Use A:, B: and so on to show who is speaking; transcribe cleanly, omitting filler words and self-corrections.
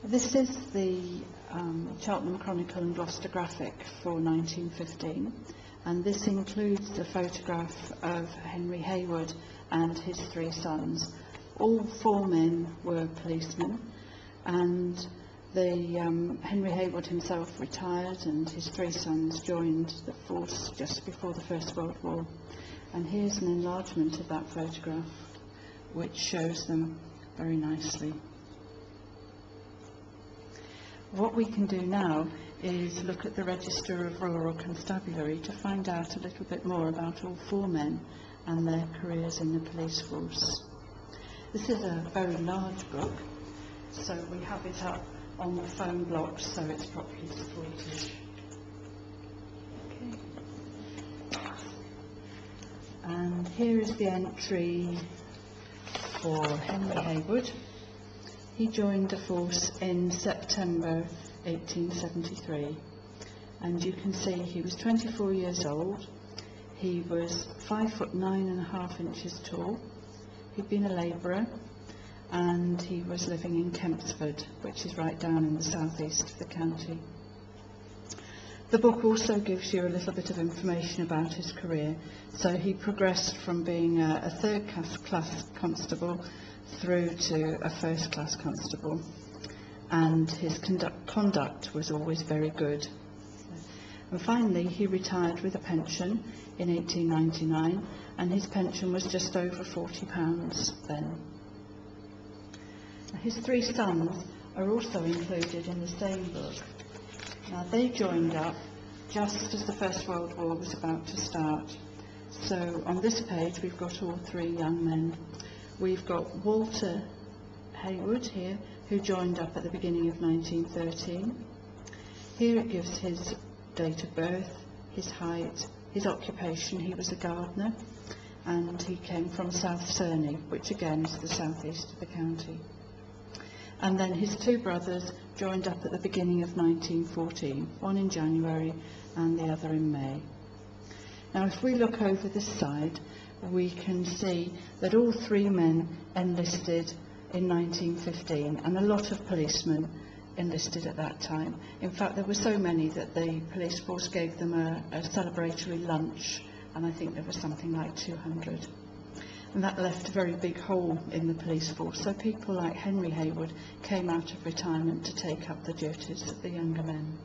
A: This is the Cheltenham Chronicle and Gloucestershire Graphic for 1915, and this includes the photograph of Henry Haywood and his three sons. All four men were policemen, and Henry Haywood himself retired, and his three sons joined the force just before the First World War. And here's an enlargement of that photograph, which shows them very nicely. What we can do now is look at the Register of Rural Constabulary to find out a little bit more about all four men and their careers in the police force. This is a very large book, so we have it up on the phone blocks so it's properly supported. Okay. And here is the entry for Henry Haywood. He joined the force in September 1873, and you can see he was 24 years old. He was 5 foot 9.5 tall. He'd been a labourer, and he was living in Kempsford, which is right down in the southeast of the county. The book also gives you a little bit of information about his career. So he progressed from being a third-class constable through to a first-class constable, and his conduct was always very good. And finally he retired with a pension in 1899, and his pension was just over £40 then. His three sons are also included in the same book. Now they joined up just as the First World War was about to start. So on this page we've got all three young men. We've got Walter Haywood here, who joined up at the beginning of 1913. Here it gives his date of birth, his height, his occupation. He was a gardener, and he came from South Cerney, which again is the southeast of the county. And then his two brothers joined up at the beginning of 1914, one in January and the other in May. Now if we look over this side, we can see that all three men enlisted in 1915, and a lot of policemen enlisted at that time. In fact, there were so many that the police force gave them a celebratory lunch, and I think there was something like 200. And that left a very big hole in the police force, so people like Henry Haywood came out of retirement to take up the duties of the younger men.